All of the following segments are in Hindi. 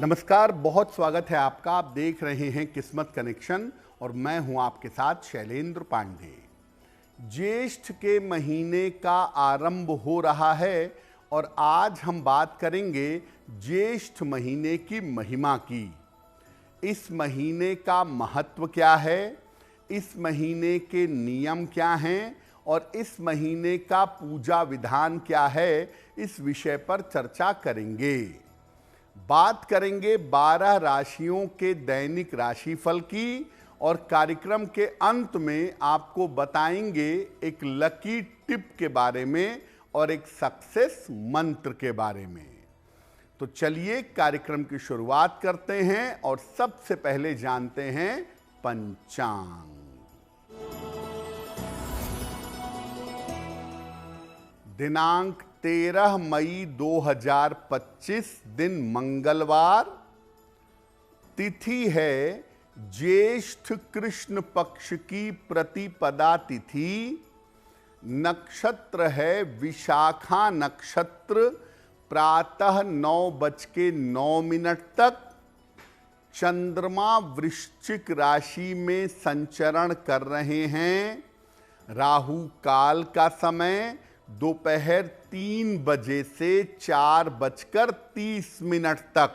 नमस्कार, बहुत स्वागत है आपका। आप देख रहे हैं किस्मत कनेक्शन और मैं हूं आपके साथ शैलेंद्र पांडे। ज्येष्ठ के महीने का आरंभ हो रहा है और आज हम बात करेंगे ज्येष्ठ महीने की महिमा की। इस महीने का महत्व क्या है, इस महीने के नियम क्या हैं और इस महीने का पूजा विधान क्या है, इस विषय पर चर्चा करेंगे। बात करेंगे 12 राशियों के दैनिक राशिफल की और कार्यक्रम के अंत में आपको बताएंगे एक लकी टिप के बारे में और एक सक्सेस मंत्र के बारे में। तो चलिए कार्यक्रम की शुरुआत करते हैं और सबसे पहले जानते हैं पंचांग। दिनांक 13 मई 2025 दिन मंगलवार। तिथि है ज्येष्ठ कृष्ण पक्ष की प्रतिपदा तिथि। नक्षत्र है विशाखा नक्षत्र, प्रातः 9:09 तक। चंद्रमा वृश्चिक राशि में संचरण कर रहे हैं। राहु काल का समय दोपहर 3 बजे से 4:30 तक।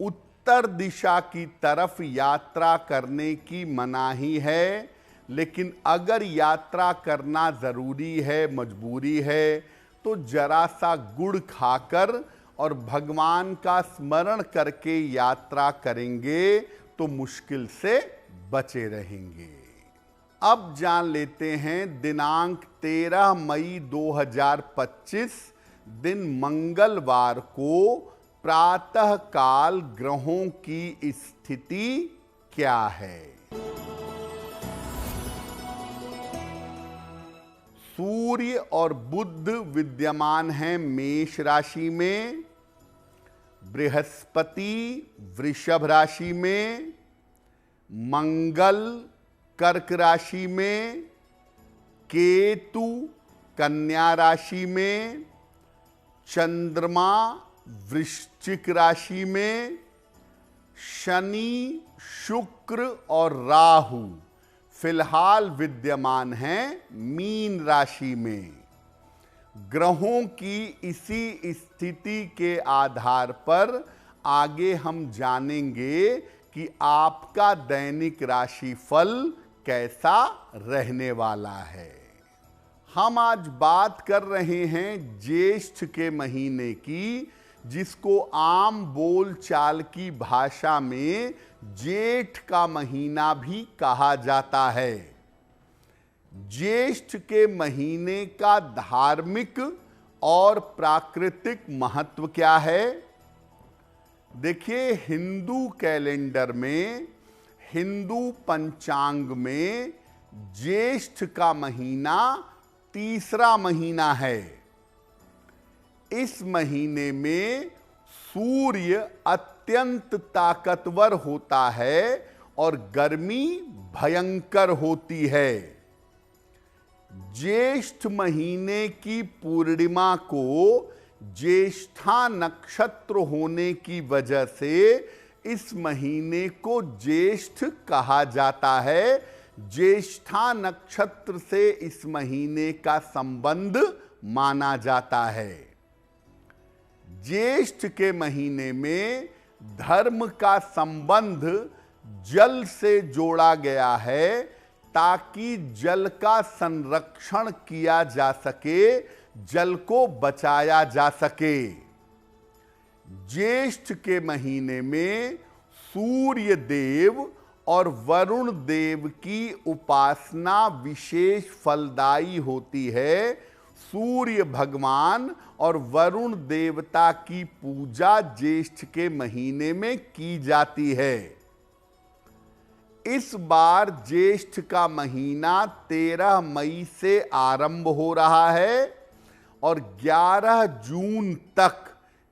उत्तर दिशा की तरफ यात्रा करने की मनाही है, लेकिन अगर यात्रा करना ज़रूरी है, मजबूरी है, तो जरा सा गुड़ खाकर और भगवान का स्मरण करके यात्रा करेंगे तो मुश्किल से बचे रहेंगे। अब जान लेते हैं दिनांक 13 मई 2025 दिन मंगलवार को प्रातः काल ग्रहों की स्थिति क्या है। सूर्य और बुध विद्यमान हैं मेष राशि में, बृहस्पति वृषभ राशि में, मंगल कर्क राशि में, केतु कन्या राशि में, चंद्रमा वृश्चिक राशि में, शनि शुक्र और राहु फिलहाल विद्यमान हैं मीन राशि में। ग्रहों की इसी स्थिति के आधार पर आगे हम जानेंगे कि आपका दैनिक राशिफल कैसा रहने वाला है। हम आज बात कर रहे हैं ज्येष्ठ के महीने की, जिसको आम बोलचाल की भाषा में जेठ का महीना भी कहा जाता है। ज्येष्ठ के महीने का धार्मिक और प्राकृतिक महत्व क्या है। देखिए, हिंदू कैलेंडर में, हिंदू पंचांग में ज्येष्ठ का महीना तीसरा महीना है। इस महीने में सूर्य अत्यंत ताकतवर होता है और गर्मी भयंकर होती है। ज्येष्ठ महीने की पूर्णिमा को ज्येष्ठा नक्षत्र होने की वजह से इस महीने को ज्येष्ठ कहा जाता है। ज्येष्ठा नक्षत्र से इस महीने का संबंध माना जाता है। ज्येष्ठ के महीने में धर्म का संबंध जल से जोड़ा गया है, ताकि जल का संरक्षण किया जा सके, जल को बचाया जा सके। ज्येष्ठ के महीने में सूर्य देव और वरुण देव की उपासना विशेष फलदायी होती है। सूर्य भगवान और वरुण देवता की पूजा ज्येष्ठ के महीने में की जाती है। इस बार ज्येष्ठ का महीना 13 मई से आरंभ हो रहा है और 11 जून तक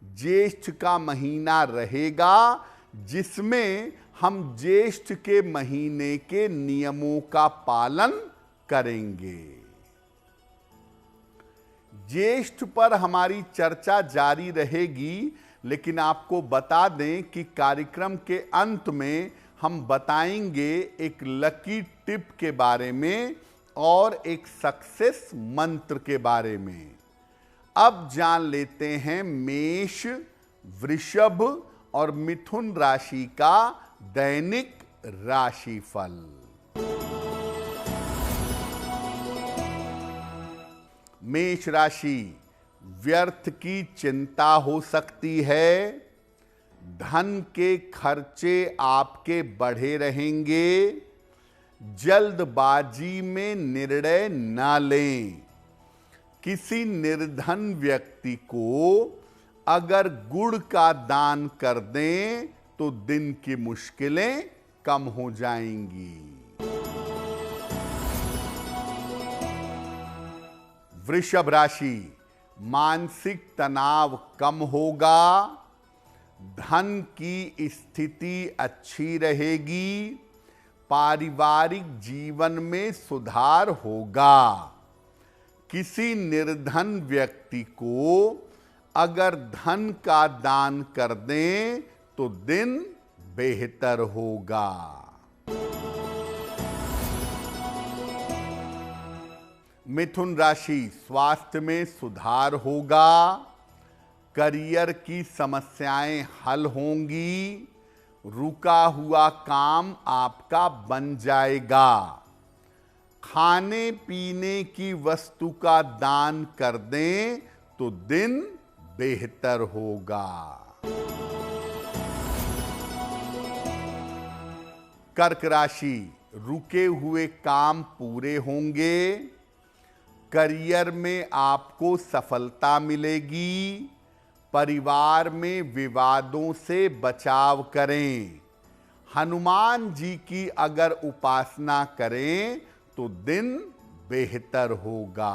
ज्येष्ठ का महीना रहेगा, जिसमें हम ज्येष्ठ के महीने के नियमों का पालन करेंगे। ज्येष्ठ पर हमारी चर्चा जारी रहेगी, लेकिन आपको बता दें कि कार्यक्रम के अंत में हम बताएंगे एक लकी टिप के बारे में और एक सक्सेस मंत्र के बारे में। अब जान लेते हैं मेष, वृषभ और मिथुन राशि का दैनिक राशिफल। मेष राशि, व्यर्थ की चिंता हो सकती है, धन के खर्चे आपके बढ़े रहेंगे, जल्दबाजी में निर्णय ना लें। किसी निर्धन व्यक्ति को अगर गुड़ का दान कर दें तो दिन की मुश्किलें कम हो जाएंगी। वृषभ राशि, मानसिक तनाव कम होगा, धन की स्थिति अच्छी रहेगी, पारिवारिक जीवन में सुधार होगा। किसी निर्धन व्यक्ति को अगर धन का दान कर दें तो दिन बेहतर होगा। मिथुन राशि, स्वास्थ्य में सुधार होगा, करियर की समस्याएं हल होंगी, रुका हुआ काम आपका बन जाएगा। खाने पीने की वस्तु का दान कर दें तो दिन बेहतर होगा। कर्क राशि, रुके हुए काम पूरे होंगे, करियर में आपको सफलता मिलेगी, परिवार में विवादों से बचाव करें। हनुमान जी की अगर उपासना करें तो दिन बेहतर होगा।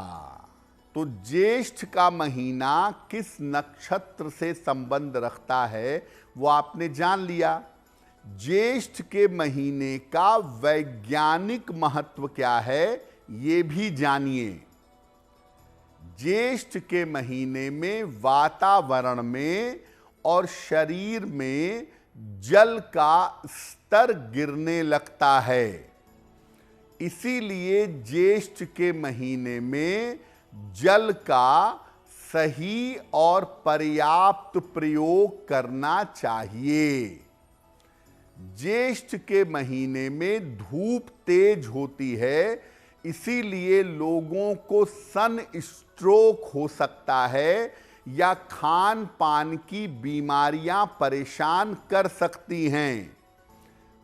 तो ज्येष्ठ का महीना किस नक्षत्र से संबंध रखता है वो आपने जान लिया। ज्येष्ठ के महीने का वैज्ञानिक महत्व क्या है ये भी जानिए। ज्येष्ठ के महीने में वातावरण में और शरीर में जल का स्तर गिरने लगता है, इसीलिए ज्येष्ठ के महीने में जल का सही और पर्याप्त प्रयोग करना चाहिए। ज्येष्ठ के महीने में धूप तेज होती है, इसीलिए लोगों को सन स्ट्रोक हो सकता है या खान पान की बीमारियां परेशान कर सकती हैं।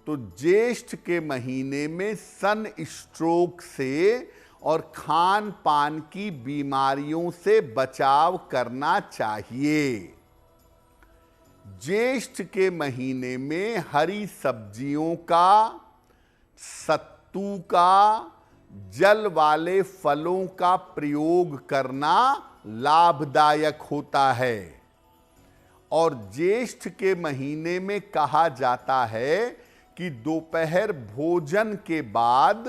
तो ज्येष्ठ के महीने में सन स्ट्रोक से और खान पान की बीमारियों से बचाव करना चाहिए। ज्येष्ठ के महीने में हरी सब्जियों का, सत्तू का, जल वाले फलों का प्रयोग करना लाभदायक होता है। और ज्येष्ठ के महीने में कहा जाता है कि दोपहर भोजन के बाद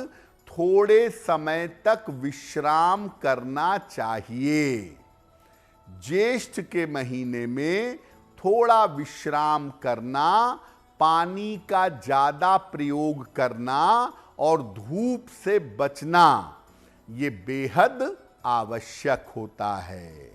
थोड़े समय तक विश्राम करना चाहिए। ज्येष्ठ के महीने में थोड़ा विश्राम करना, पानी का ज्यादा प्रयोग करना और धूप से बचना ये बेहद आवश्यक होता है।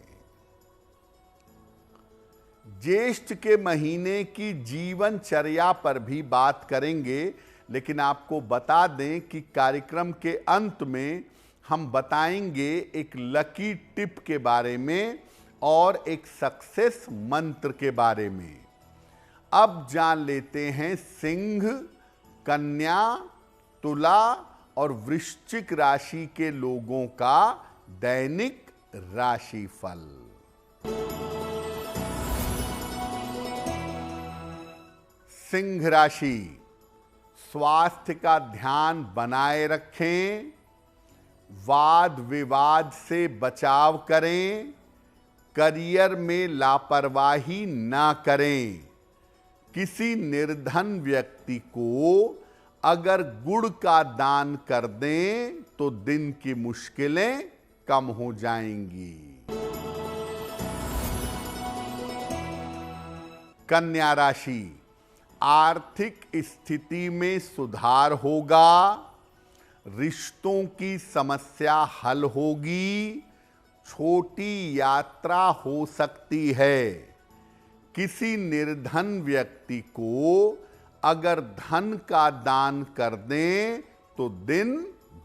ज्येष्ठ के महीने की जीवनचर्या पर भी बात करेंगे, लेकिन आपको बता दें कि कार्यक्रम के अंत में हम बताएंगे एक लकी टिप के बारे में और एक सक्सेस मंत्र के बारे में। अब जान लेते हैं सिंह, कन्या, तुला और वृश्चिक राशि के लोगों का दैनिक राशिफल। सिंह राशि, स्वास्थ्य का ध्यान बनाए रखें, वाद विवाद से बचाव करें, करियर में लापरवाही ना करें। किसी निर्धन व्यक्ति को अगर गुड़ का दान कर दें तो दिन की मुश्किलें कम हो जाएंगी। कन्या राशि, आर्थिक स्थिति में सुधार होगा, रिश्तों की समस्या हल होगी, छोटी यात्रा हो सकती है। किसी निर्धन व्यक्ति को अगर धन का दान कर दें तो दिन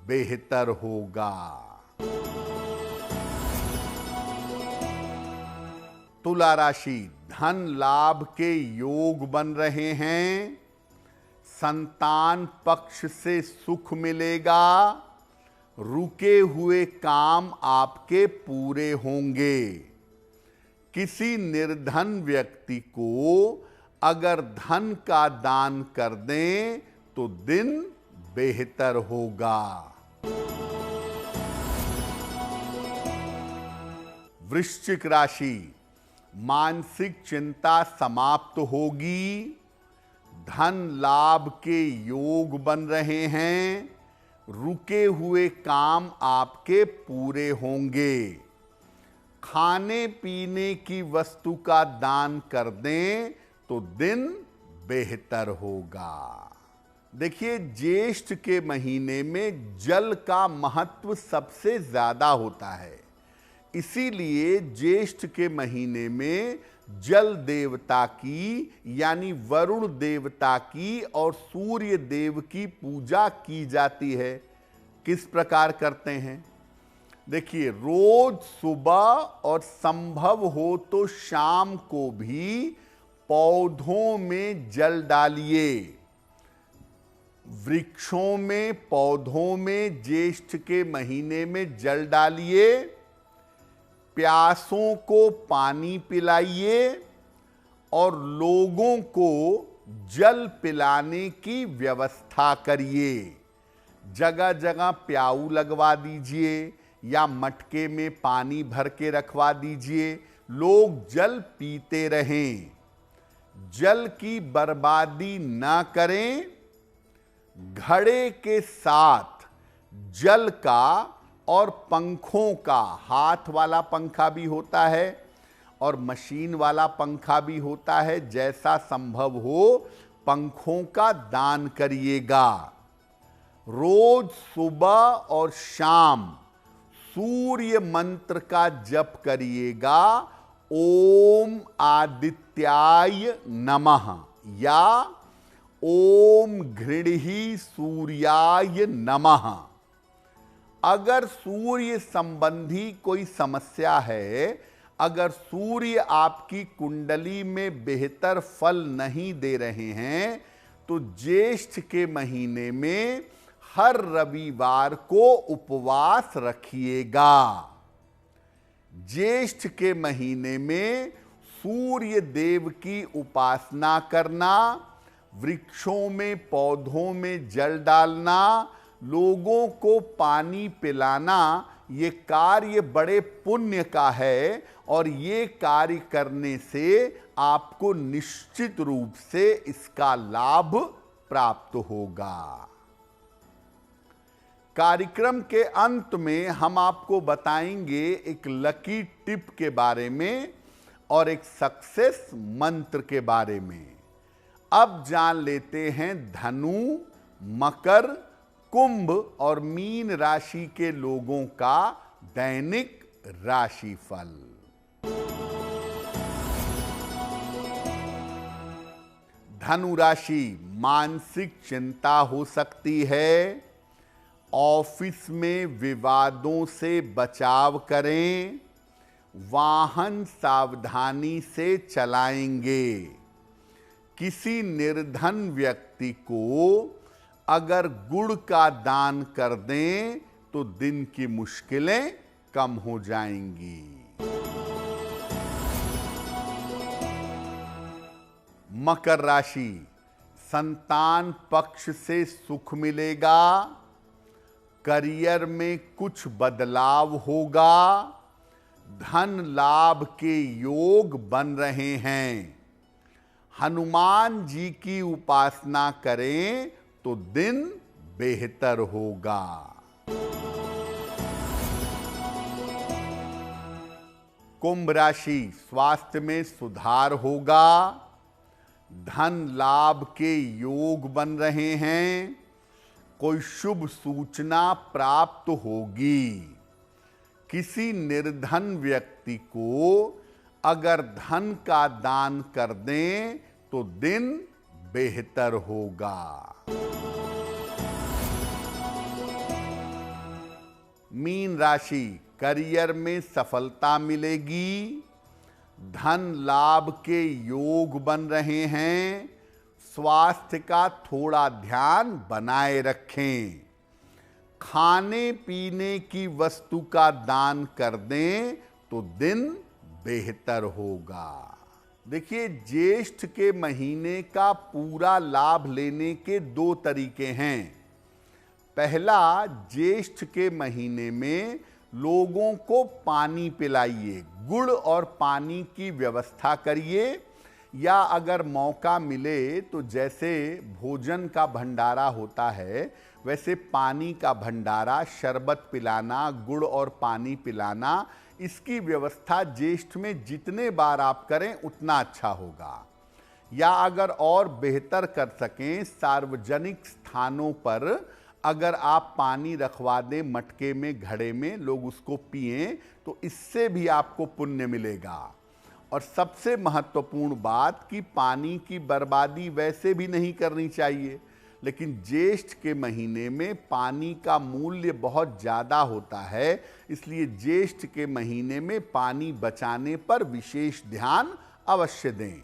बेहतर होगा। तुला राशि, धन लाभ के योग बन रहे हैं, संतान पक्ष से सुख मिलेगा, रुके हुए काम आपके पूरे होंगे। किसी निर्धन व्यक्ति को अगर धन का दान कर दें तो दिन बेहतर होगा। वृश्चिक राशि, मानसिक चिंता समाप्त होगी, धन लाभ के योग बन रहे हैं, रुके हुए काम आपके पूरे होंगे। खाने पीने की वस्तु का दान कर दें तो दिन बेहतर होगा। देखिए, ज्येष्ठ के महीने में जल का महत्व सबसे ज्यादा होता है, इसीलिए ज्येष्ठ के महीने में जल देवता की यानी वरुण देवता की और सूर्य देव की पूजा की जाती है। किस प्रकार करते हैं? देखिए, रोज सुबह और संभव हो तो शाम को भी पौधों में जल डालिए। वृक्षों में, पौधों में ज्येष्ठ के महीने में जल डालिए, प्यासों को पानी पिलाइए और लोगों को जल पिलाने की व्यवस्था करिए। जगह जगह प्याऊ लगवा दीजिए या मटके में पानी भर के रखवा दीजिए, लोग जल पीते रहें। जल की बर्बादी ना करें। घड़े के साथ जल का और पंखों का, हाथ वाला पंखा भी होता है और मशीन वाला पंखा भी होता है, जैसा संभव हो पंखों का दान करिएगा। रोज सुबह और शाम सूर्य मंत्र का जप करिएगा, ओम आदित्याय नमः या ओम घृणहि सूर्याय नमः। अगर सूर्य संबंधी कोई समस्या है, अगर सूर्य आपकी कुंडली में बेहतर फल नहीं दे रहे हैं, तो ज्येष्ठ के महीने में हर रविवार को उपवास रखिएगा। ज्येष्ठ के महीने में सूर्य देव की उपासना करना, वृक्षों में, पौधों में जल डालना, लोगों को पानी पिलाना, ये कार्य बड़े पुण्य का है और ये कार्य करने से आपको निश्चित रूप से इसका लाभ प्राप्त होगा। कार्यक्रम के अंत में हम आपको बताएंगे एक लकी टिप के बारे में और एक सक्सेस मंत्र के बारे में। अब जान लेते हैं धनु, मकर, कुंभ और मीन राशि के लोगों का दैनिक राशिफल। धनु राशि, मानसिक चिंता हो सकती है, ऑफिस में विवादों से बचाव करें, वाहन सावधानी से चलाएंगे। किसी निर्धन व्यक्ति को अगर गुड़ का दान कर दें तो दिन की मुश्किलें कम हो जाएंगी। मकर राशि, संतान पक्ष से सुख मिलेगा, करियर में कुछ बदलाव होगा, धन लाभ के योग बन रहे हैं। हनुमान जी की उपासना करें तो दिन बेहतर होगा। कुंभ राशि, स्वास्थ्य में सुधार होगा, धन लाभ के योग बन रहे हैं, कोई शुभ सूचना प्राप्त होगी। किसी निर्धन व्यक्ति को अगर धन का दान कर दें तो दिन बेहतर होगा। मीन राशि, करियर में सफलता मिलेगी, धन लाभ के योग बन रहे हैं, स्वास्थ्य का थोड़ा ध्यान बनाए रखें। खाने पीने की वस्तु का दान कर दें तो दिन बेहतर होगा। देखिए, ज्येष्ठ के महीने का पूरा लाभ लेने के दो तरीके हैं। पहला, ज्येष्ठ के महीने में लोगों को पानी पिलाइए, गुड़ और पानी की व्यवस्था करिए, या अगर मौका मिले तो जैसे भोजन का भंडारा होता है वैसे पानी का भंडारा, शरबत पिलाना, गुड़ और पानी पिलाना, इसकी व्यवस्था ज्येष्ठ में जितने बार आप करें उतना अच्छा होगा। या अगर और बेहतर कर सकें, सार्वजनिक स्थानों पर अगर आप पानी रखवा दें मटके में, घड़े में, लोग उसको पिएं, तो इससे भी आपको पुण्य मिलेगा। और सबसे महत्वपूर्ण बात कि पानी की बर्बादी वैसे भी नहीं करनी चाहिए, लेकिन ज्येष्ठ के महीने में पानी का मूल्य बहुत ज़्यादा होता है, इसलिए ज्येष्ठ के महीने में पानी बचाने पर विशेष ध्यान अवश्य दें।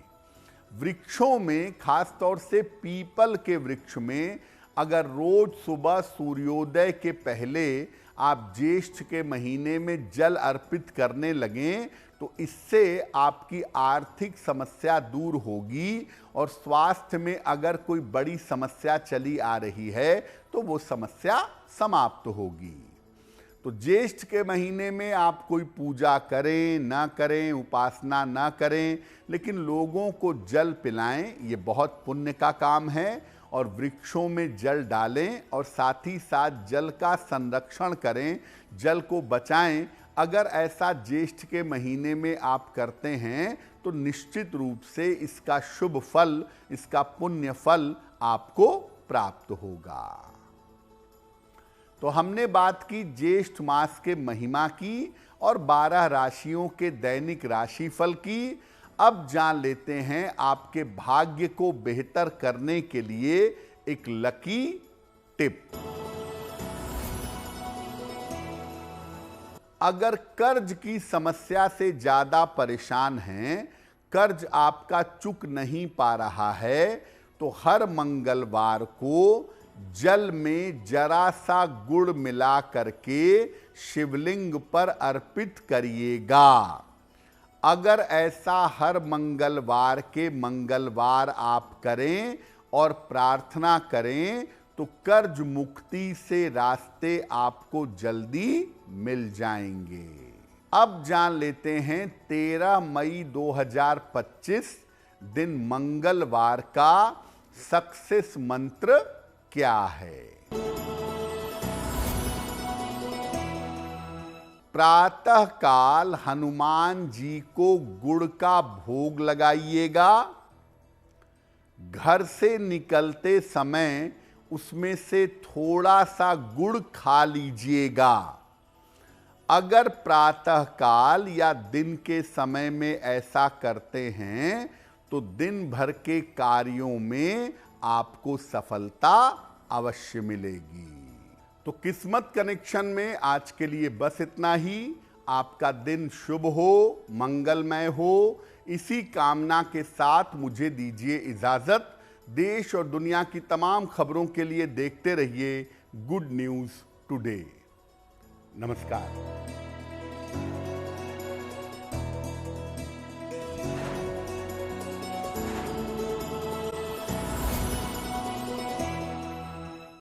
वृक्षों में, खास तौर से पीपल के वृक्ष में, अगर रोज सुबह सूर्योदय के पहले आप ज्येष्ठ के महीने में जल अर्पित करने लगें तो इससे आपकी आर्थिक समस्या दूर होगी, और स्वास्थ्य में अगर कोई बड़ी समस्या चली आ रही है तो वो समस्या समाप्त होगी। तो ज्येष्ठ के महीने में आप कोई पूजा करें ना करें, उपासना ना करें, लेकिन लोगों को जल पिलाएं, ये बहुत पुण्य का काम है। और वृक्षों में जल डालें और साथ ही साथ जल का संरक्षण करें, जल को बचाएं। अगर ऐसा ज्येष्ठ के महीने में आप करते हैं तो निश्चित रूप से इसका शुभ फल, इसका पुण्य फल आपको प्राप्त होगा। तो हमने बात की ज्येष्ठ मास के महिमा की और 12 राशियों के दैनिक राशिफल की। अब जान लेते हैं आपके भाग्य को बेहतर करने के लिए एक लकी टिप। अगर कर्ज की समस्या से ज्यादा परेशान हैं, कर्ज आपका चुक नहीं पा रहा है, तो हर मंगलवार को जल में जरा सा गुड़ मिला करके शिवलिंग पर अर्पित करिएगा। अगर ऐसा हर मंगलवार के मंगलवार आप करें और प्रार्थना करें तो कर्ज मुक्ति से रास्ते आपको जल्दी मिल जाएंगे। अब जान लेते हैं 13 मई 2025 दिन मंगलवार का सक्सेस मंत्र क्या है। प्रातः काल हनुमान जी को गुड़ का भोग लगाइएगा। घर से निकलते समय उसमें से थोड़ा सा गुड़ खा लीजिएगा। अगर प्रातः काल या दिन के समय में ऐसा करते हैं तो दिन भर के कार्यों में आपको सफलता अवश्य मिलेगी। तो किस्मत कनेक्शन में आज के लिए बस इतना ही। आपका दिन शुभ हो, मंगलमय हो, इसी कामना के साथ मुझे दीजिए इजाजत। देश और दुनिया की तमाम खबरों के लिए देखते रहिए गुड न्यूज़ टुडे। नमस्कार।